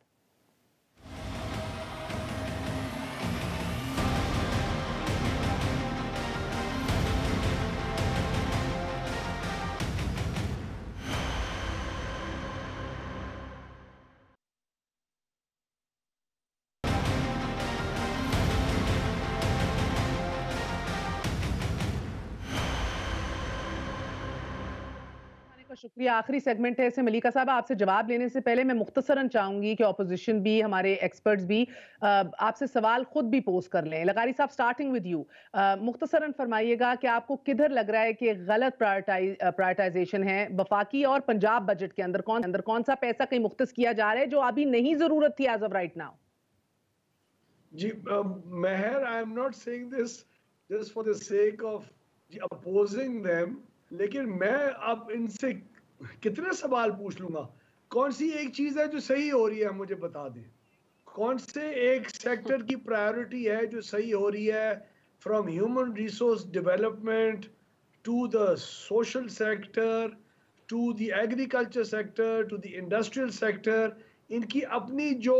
शुक्रिया। आखिरी सेगमेंट है इसे। मलिका साहब आपसे जवाब लेने से पहले मैं मुख्तसरन चाहूंगी कि ऑपोजिशन भी, हमारे एक्सपर्ट्स भी आपसे सवाल खुद भी पोस्ट कर लें। लगारी साहब स्टार्टिंग विद यू, मुख्तसरन फरमाइएगा कि आपको किधर लग रहा है कि गलत प्रायोरिटाइजेशन है वफाकी और पंजाब बजट के अंदर, कौन सा पैसा कहीं मुख्तस किया जा रहा है जो अभी नहीं जरूरत थी एज ऑफ राइट नाउ? जी Mehr, I am not saying this just for the sake of opposing them, लेकिन मैं अब इनसे कितने सवाल पूछ लूंगा। कौन सी एक चीज है जो सही हो रही है मुझे बता दें। कौन से एक सेक्टर की प्रायोरिटी है जो सही हो रही है, from human resource development to the social sector to the agriculture sector to the industrial sector. इनकी अपनी जो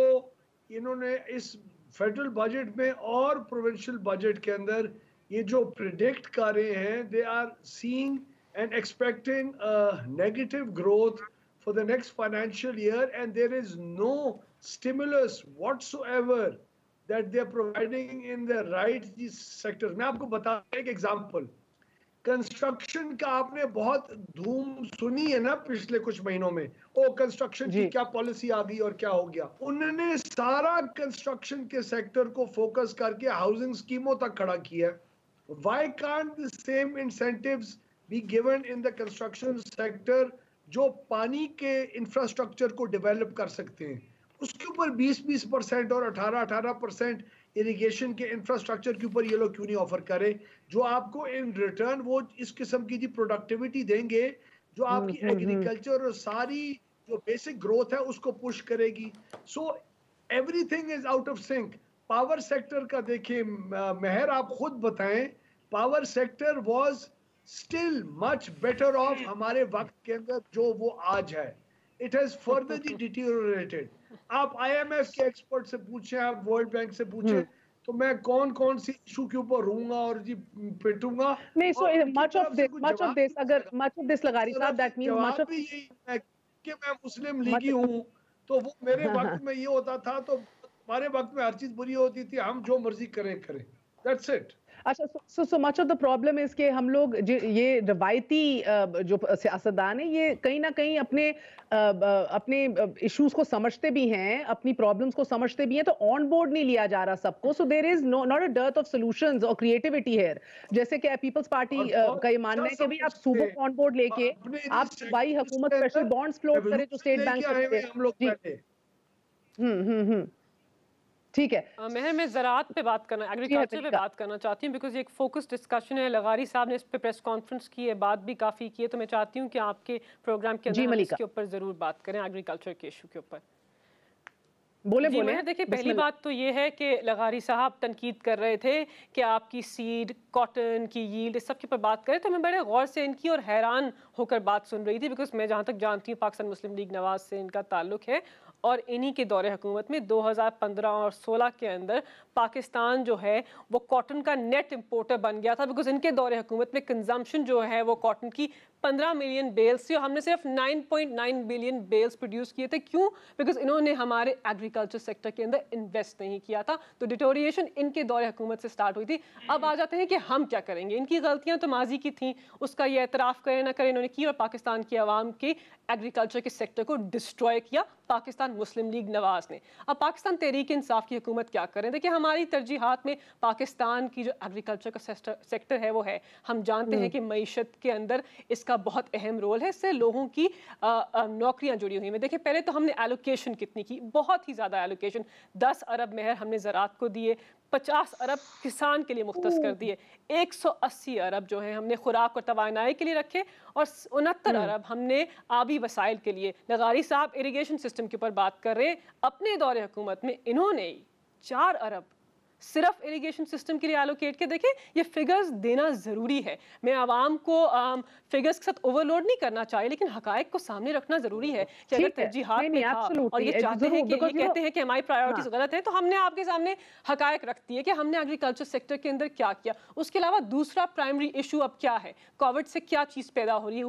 इन्होंने इस फेडरल बजट में और प्रोविंशियल बजट के अंदर ये जो प्रिडिक्ट कर रहे हैं, they are seeing and expecting a negative growth for the next financial year, and there is no stimulus whatsoever that they are providing in the right sectors. मैं आपको बता एक एग्जांपल, कंस्ट्रक्शन का आपने बहुत धूम सुनी है ना पिछले कुछ महीनों में, ओ कंस्ट्रक्शन की क्या पॉलिसी आ गई और क्या हो गया। उन्होंने सारा कंस्ट्रक्शन के सेक्टर को फोकस करके हाउसिंग स्कीमों तक खड़ा किया। Why can't the same incentives be given in the construction sector जो पानी के इंफ्रास्ट्रक्चर को डेवलप कर सकते हैं, उसके ऊपर 20% और 18% इरिगेशन के इंफ्रास्ट्रक्चर के ऊपर ये लोग क्यों नहीं ऑफर करें, जो आपको इन रिटर्न वो इस किस्म की प्रोडक्टिविटी देंगे जो आपकी एग्रीकल्चर और सारी जो बेसिक ग्रोथ है उसको पुश करेगी। So everything is out of sync. Power sector का देखिए मेहर, आप खुद बताएं, power sector was still much better off हमारे वक्त के अंदर जो वो आज है। It has furtherly deteriorated. आप IMF के एक्सपर्ट से पूछें, आप वर्ल्ड बैंक से पूछें, तो मैं कौन सी इशू के ऊपर रहूंगा और जी पिटूंगा नहीं। सो मच ऑफ दिस लगारी साहब, दैट मींस मच ऑफ यही है कि मैं मुस्लिम लीगी हूं, तो वो मेरे वक्त में ये होता था, तो हमारे वक्त में हर चीज बुरी होती थी, हम जो मर्जी करें दैट्स इट। अच्छा, so much of the problem is कि हम लोग ये रवायती जो सियासतदान है ये कहीं ना कहीं अपने इश्यूज को समझते भी हैं, अपनी प्रॉब्लम्स को समझते भी हैं, तो ऑन बोर्ड नहीं लिया जा रहा सबको। So there is not a dearth of solutions और क्रिएटिविटी हियर। जैसे कि पीपल्स पार्टी का ये मानना है कि भाई आप सूबों को ऑन बोर्ड लेके आप सूबाई हुकूमत स्पेशल बॉन्ड्स फ्लोट करे जो स्टेट बैंक से। ठीक है मेहर, मैं ज़राअत पे बात करना, एग्रीकल्चर पे बात करना चाहती हूँ, बिकॉज एक फोकस डिस्कशन है। लगारी साहब ने इस पे प्रेस कॉन्फ्रेंस की है, बात भी काफ़ी की है, तो मैं चाहती हूँ कि आपके प्रोग्राम के अंदर हम इसके ऊपर ज़रूर बात करें, एग्रीकल्चर के इशू के ऊपर। बोले देखिए, पहली बात तो ये है कि लगारी साहब तनकीद कर रहे थे कि आपकी सीड, कॉटन की यील्ड, इस सब के ऊपर बात करें, तो मैं बड़े गौर से इनकी और हैरान होकर बात सुन रही थी, बिकॉज मैं जहाँ तक जानती हूँ पाकिस्तान मुस्लिम लीग नवाज से इनका ताल्लुक है, और इन्हीं के दौरे हुकूमत में 2015 और 16 के अंदर पाकिस्तान जो है वो कॉटन का नेट इंपोर्टर बन गया था, बिकॉज इनके दौरे हुकूमत में कंजम्पशन जो है वो कॉटन की 15 मिलियन बेल्स थी और हमने सिर्फ 9.9 बिलियन बेल्स प्रोड्यूस किए थे। क्यों? बिकॉज इन्होंने हमारे एग्रीकल्चर सेक्टर के अंदर इन्वेस्ट नहीं किया था। तो डिटोरिएशन इनके दौरे हुकूमत से स्टार्ट हुई थी। अब आ जाते हैं कि हम क्या करेंगे। इनकी गलतियां तो माजी की थी, उसका ये एतराफ़ करें ना करें इन्होंने की, और पाकिस्तान की आवाम के एग्रीकल्चर के सेक्टर को डिस्ट्रॉय किया पाकिस्तान मुस्लिम लीग नवाज ने। अब पाकिस्तान तहरीक इंसाफ की हुकूमत क्या करें? देखिए, हमारी तरजीहात में पाकिस्तान की जो एग्रीकल्चर का सेक्टर है वो है। हम जानते हैं कि मईशत के अंदर इसका बहुत अहम रोल है, इससे लोगों की नौकरियां जुड़ी हुई हैं। देखिए, पहले तो हमने एलोकेशन कितनी की, बहुत ही ज़्यादा एलोकेशन, 10 अरब महर हमने ज़राअत को दिए, 50 अरब किसान के लिए मुख्तस कर दिए, 180 अरब जो है हमने खुराक और तवानाई के लिए रखे, और 69 अरब हमने आबी वसाइल के लिए। लगारी साहब इरिगेशन सिस्टम के ऊपर बात कर रहे हैं। अपने दौरे हुकूमत में इन्होंने 4 अरब सिर्फ इरिगेशन सिस्टम के लिए एलोकेट के। देखें, ये फिगर्स देना ज़रूरी है। मैं आवाम को फिगर्स के साथ ओवरलोड नहीं करना चाहिए, लेकिन हकायक को सामने रखना ज़रूरी है कि अगर तरजीहात में था और ये चाहते हैं कि ये कहते हैं कि हमारी प्रायोरिटीज गलत है, तो हमने आपके सामने हकायक रख दिए कि हमने एग्रीकल्चर सेक्टर के अंदर क्या किया। उसके अलावा दूसरा प्राइमरी इशू अब क्या है? कोविड से क्या चीज़ पैदा हो रही है?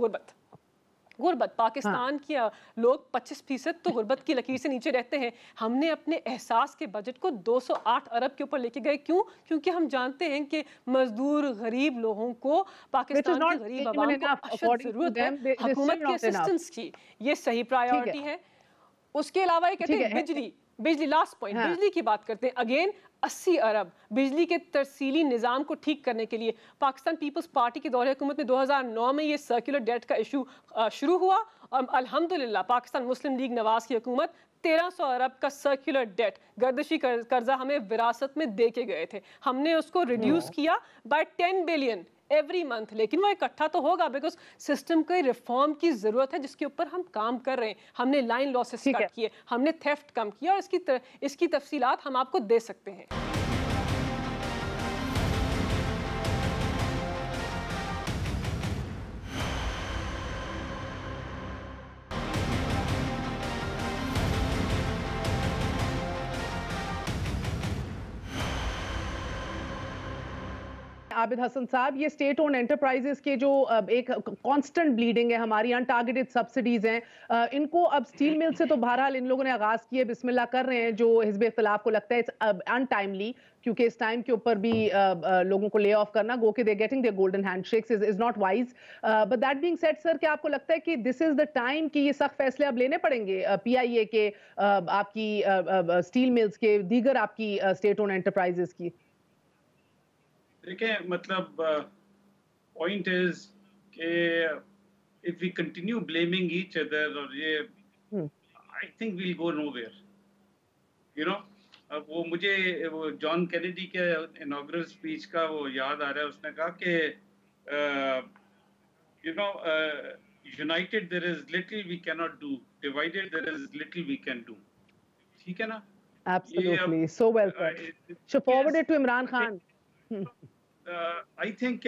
गुर्बत। पाकिस्तान के लोग 25% तो गुर्बत की लकीर से नीचे रहते हैं। हमने अपने एहसास के बजट को 208 अरब के ऊपर लेके गए। क्यों? क्योंकि हम जानते हैं कि मजदूर गरीब लोगों को, पाकिस्तान के गरीब आवाम को अशद जरूरत है हुकूमत की असिस्टेंस की। ये सही प्रायोरिटी है। उसके अलावा ये कहते हैं बिजली लास्ट पॉइंट, बिजली की बात करते हैं। अगेन 80 अरब बिजली के तरसीली निज़ाम को ठीक करने के लिए। पाकिस्तान पीपल्स पार्टी के दौरे हुकूमत में 2009 में ये सर्कुलर डेट का इशू शुरू हुआ, और अल्हम्दुलिल्लाह पाकिस्तान मुस्लिम लीग नवाज की हुकूमत 1300 अरब का सर्कुलर डेट गर्दिशी कर्जा हमें विरासत में दे के गए थे। हमने उसको रिड्यूस किया बाय 10 बिलियन एवरी मंथ, लेकिन वो इकट्ठा तो होगा बिकॉज सिस्टम के रिफॉर्म की जरूरत है जिसके ऊपर हम काम कर रहे हैं। हमने लाइन लॉसेस कट किए, हमने थेफ्ट कम किया, और इसकी तफसीलात हम आपको दे सकते हैं। आबिद हसन साहब, ये स्टेट ओन एंटरप्राइजेस के जो एक कांस्टेंट ब्लीडिंग है, हमारी अनटारगेटेड सब्सिडीज हैं, इनको अब स्टील मिल से तो बहरहाल इन लोगों ने आगाज किए, बिस्मिल्लाह कर रहे हैं, जो हिज़्ब इख्तिलाफ को लगता है अनटाइमली, क्योंकि इस टाइम के ऊपर भी लोगों को ले ऑफ करना, गो के they getting their golden handshakes is not wise. But that being said sir, क्या आपको लगता है कि दिस इज द टाइम कि ये सख्त फैसले अब लेने पड़ेंगे पीआईए के, आपकी स्टील मिल्स के, दीगर आपकी स्टेट ओन एंटरप्राइजेस की? देखिए, मतलब पॉइंट इज कि if we continue blaming each other, और ये I think we'll go nowhere, you know. अब वो मुझे वो जॉन कैनेडी के इनॉग्रल स्पीच का वो याद आ रहा है। उसने कहा कि you know, united there is little we can not do, divided there is little we can do. ठीक है ना? Absolutely, so well said. So forward it to Imran Khan. I think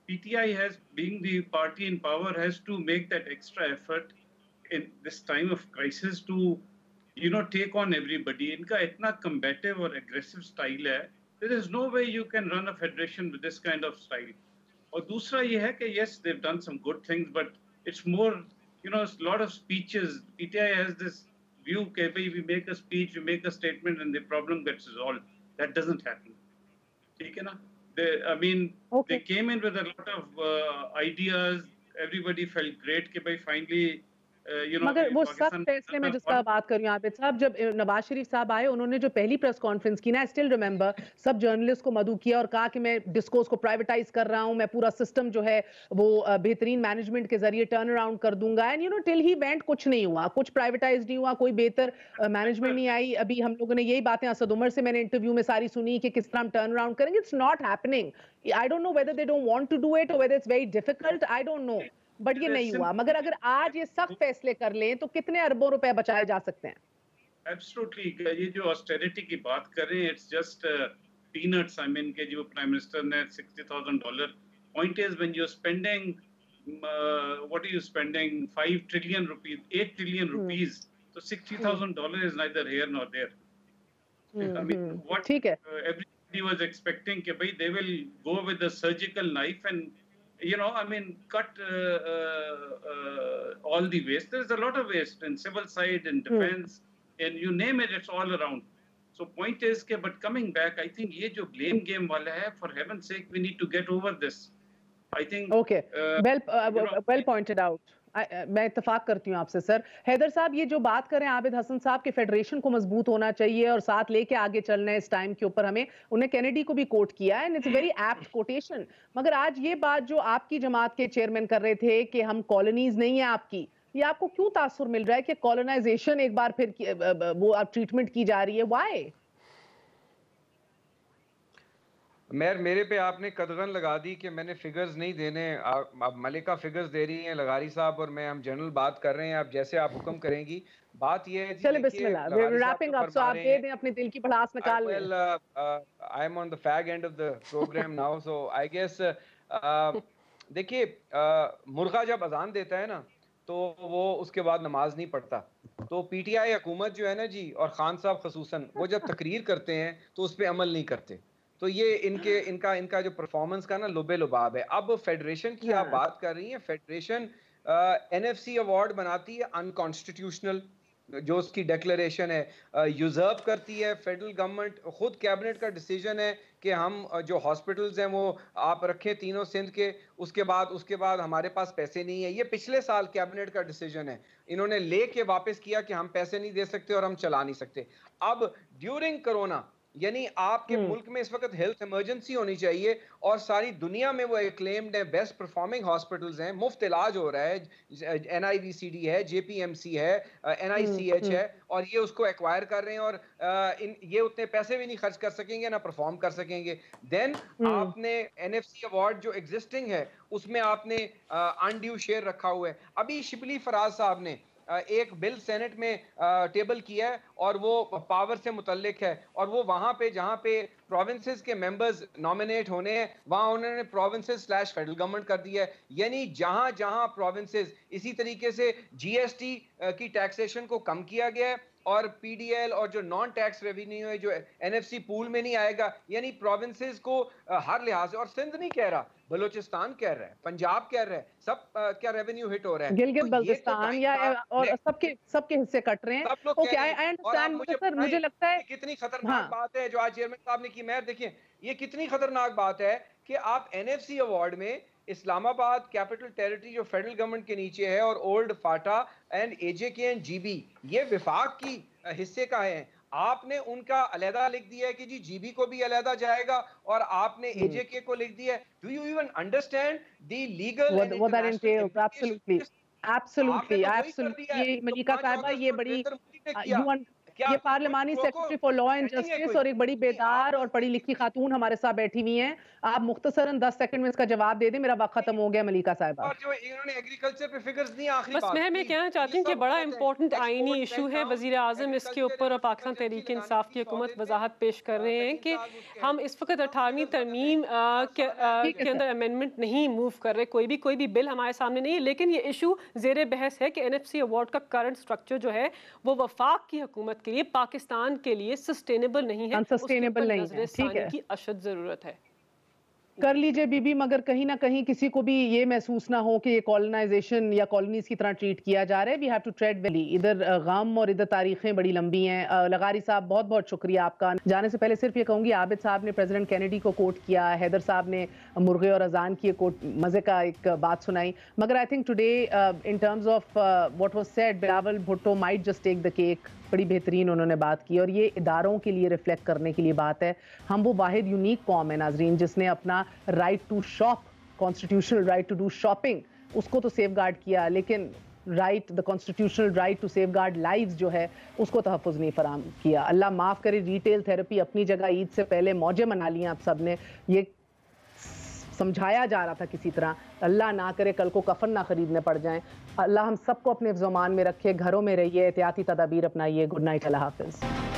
PTI has, being the party in power, has to make that extra effort in this time of crisis to, you know, take on everybody. इनका इतना combative और aggressive style है, there is no way you can run a federation with this kind of style. और दूसरा ये है कि yes, they've done some good things, but it's more, you know, a lot of speeches. PTI has this view that we make a speech, we make a statement, and the problem gets resolved. That doesn't happen. ठीक है ना? I mean, they came in with a lot of ideas. Everybody felt great कि भाई finally, you know, मगर वो सख्त फैसले में जिसका बात कर रही हूँ आबिद साहब, जब नवाज शरीफ साहब आए, उन्होंने जो पहली प्रेस कॉन्फ्रेंस की ना, आई स्टिल रिमेंबर, सब जर्नलिस्ट को मदऊ किया और कहा कि मैं डिस्कोर्स को प्राइवेटाइज कर रहा हूँ, मैं पूरा सिस्टम जो है वो बेहतरीन मैनेजमेंट के जरिए टर्न अराउंड कर दूंगा। And you know, till he went कुछ नहीं हुआ, कुछ प्राइवेटाइज नहीं हुआ, कोई बेहतर मैनेजमेंट नहीं आई। अभी हम लोगों ने यही बातें असद उमर से मैंने इंटरव्यू में सारी सुनी कि किस तरह हम टर्न अराउंड करेंगे। It's not happening. I don't know whether they don't want to do it और whether it's very difficult, I don't know, but ये नहीं हुआ। मगर अगर आज ये सख्त फैसले कर लें तो कितने अरबों रुपए बचाए जा सकते हैं? एब्सोल्युटली। ये जो ऑस्टेरिटी की बात कर रहे हैं, it's just peanuts. I mean के जो प्राइम मिनिस्टर ने $60,000, point is when you are spending, what are you spending, 5 trillion rupees, 8 trillion rupees, तो $60,000 is neither here nor there. I mean what everybody was expecting कि भाई they will go with the surgical knife and cut all the waste. There's a lot of waste in civil side, in defense, and you name it, it's all around. So point is कि, but coming back, I think ये जो blame game वाला है, for heaven's sake, we need to get over this. I think. Okay. Well pointed out. मैं इत्तेफाक करती हूँ आपसे सर। हैदर साहब, ये जो बात करें आबिद हसन साहब के फेडरेशन को मजबूत होना चाहिए और साथ लेके आगे चलना है इस टाइम के ऊपर, हमें उन्हें कैनेडी को भी कोट किया है, and it's very apt quotation. मगर आज ये बात जो आपकी जमात के चेयरमैन कर रहे थे कि हम कॉलोनीज नहीं है आपकी, ये आपको क्यों तासुर मिल रहा है कि कॉलोनाइजेशन एक बार फिर वो अब ट्रीटमेंट की जा रही है? व्हाई? मेरे पे आपने कदगन लगा दी कि मैंने फिगर्स नहीं देने। अब मलिका फिगर्स दे रही हैं, लगारी साहब और मैं, हम जनरल बात कर रहे हैं। आप जैसे आप हुक्म करेंगी। बात ये है, चलिए बिस्मिल्लाह, we are wrapping up, so आप दे दें अपने दिल की भड़ास निकाल लें। Well, I am on the fag end of the programme now, so I guess देखिए, मुर्गा जब अजान देता है ना तो वो उसके बाद नमाज नहीं पढ़ता। तो पीटीआई हुकूमत जो है ना जी, और खान साहब खसूसन, वो जब तकरीर करते हैं तो उस पर अमल नहीं करते। तो ये इनका जो परफॉर्मेंस का ना लुबे लुबाब है। अब फेडरेशन की आप बात कर रही हैं, फेडरेशन एनएफसी अवार्ड बनाती है अनकॉन्स्टिट्यूशनल, जो उसकी डिक्लेरेशन है, यूजर्व करती है फेडरल गवर्नमेंट। खुद कैबिनेट का डिसीजन है कि हम जो हॉस्पिटल्स हैं वो आप रखें तीनों सिंध के। उसके बाद हमारे पास पैसे नहीं है। ये पिछले साल कैबिनेट का डिसीजन है, इन्होंने लेके वापस किया कि हम पैसे नहीं दे सकते और हम चला नहीं सकते। अब ड्यूरिंग कोरोना, यानी आपके मुल्क में इस वक्त हेल्थ इमरजेंसी होनी चाहिए और सारी दुनिया में वो एक्लेम्ड है, बेस्ट परफॉर्मिंग हॉस्पिटल्स हैं, मुफ्त इलाज हो रहा है, NIVCD है, JPMC है, NICH है, और ये उसको एक्वायर कर रहे हैं और ये उतने पैसे भी नहीं खर्च कर सकेंगे ना परफॉर्म कर सकेंगे। देन आपने NFC अवार्ड जो एग्जिस्टिंग है उसमें आपने अनड्यू शेयर रखा हुआ है। अभी शिबली फराज साहब ने एक बिल सेनेट में टेबल किया है और वो पावर से मुतल्लिक है, और वो वहां पे जहां पे प्रोविंसेस के मेंबर्स नॉमिनेट होने हैं वहां उन्होंने प्रोविंसेस / फेडरल गवर्नमेंट कर दिया है। यानी जहां प्रोविंसेस, इसी तरीके से GST की टैक्सेशन को कम किया गया है और PDL और जो नॉन टैक्स रेवेन्यू है जो NFC पूल में नहीं आएगा, यानी प्रोविंसेस को हर लिहाज से, और सिंध नहीं कह रहा, बलूचिस्तान कह रहा है, पंजाब कह रहा है, सब क्या रेवेन्यू हिट हो रहा है, गिलगित बल्तिस्तान या और सबके हिस्से कट रहे हैं। Okay, I understand. सर मुझे लगता है कितनी खतरनाक बात है जो आज चेयरमैन साहब ने की। मैं देखिए, ये कितनी खतरनाक बात है कि आप NFC अवार्ड में इस्लामाबाद कैपिटल टेरिटरी जो फेडरल गवर्नमेंट के नीचे है और old Phata and AJK and GB ये विफाक की हिस्से का है, आपने उनका अलहदा लिख दिया है कि जी GB को भी अलहदा जाएगा और आपने AJK को लिख दिया है। Do you even understand the legal what that entails? Absolutely. ये मलिका साहिबा, ये बड़ी ये पार्लिमानी secretary for law and justice और एक बड़ी बेदार और पढ़ी लिखी खातून हमारे साथ बैठी हुई हैं। आप मुख्तसरन 10 सेकंड में इसका जवाब दे दें, मेरा वक्त खत्म हो गया। मलिका साहिबा, और जो इन्होंने एग्रीकल्चर पे फिगर्स दी, आखिरी बस मैं कहना चाहती हूँ कि बड़ा इंपॉर्टेंट आईनी इशू है। वजीर आजम इसके ऊपर और पाकिस्तान तहरीक इंसाफ की हुकूमत वजाहत पेश कर रहे हैं कि हम इस वक्त 18वीं तरमीम के अंदर अमेंडमेंट नहीं मूव कर रहे। कोई भी बिल हमारे सामने नहीं है, लेकिन ये इशू जेर बहस है कि NFC अवार्ड का करंट स्ट्रक्चर जो है वो वफाक की हुकूमत के लिए, पाकिस्तान के लिए सस्टेनेबल नहीं है, अनसस्टेनेबल नहीं है। ठीक है, की अशद जरूरत है। कर लीजिए बीबी, मगर कहीं ना कहीं किसी को भी ये महसूस ना हो कि ये कॉलोनाइजेशन या कॉलोनीज की तरह ट्रीट किया जा रहा है। वी हैव टू ट्रेड वेली। इधर गम और इधर तारीखें बड़ी लंबी हैं। लगारी साहब, बहुत बहुत शुक्रिया आपका। जाने से पहले सिर्फ ये कहूंगी, आबिद साहब ने प्रेसिडेंट कैनेडी को कोट किया, हैदर साहब ने मुर्गे और अजान की कोट, मजे का एक बात सुनाई। मगर I think today in terms of what was said, Bilawal Bhutto might just take the cake. बड़ी बेहतरीन उन्होंने बात की और ये इदारों के लिए रिफ्लेक्ट करने के लिए बात है। हम वो वाहिद यूनिक कौम है नाजरीन जिसने अपना right to shop, constitutional right to do shopping, उसको तो सेफगार्ड किया, लेकिन the constitutional right to safeguard lives जो है उसको तहफ़्फ़ुज़ नहीं फराहम किया। अल्लाह माफ़ करे, रिटेल थेरेपी अपनी जगह, ईद से पहले मौजें मना ली आप सब ने, ये समझाया जा रहा था किसी तरह। अल्लाह ना करे कल को कफन ना खरीदने पड़ जाएं। अल्लाह हम सबको अपने ज़मान में रखे, घरों में रहिए, एहतियाती तदाबीर अपनाइए। गुड नाइट, अल्लाह हाफ़िज़।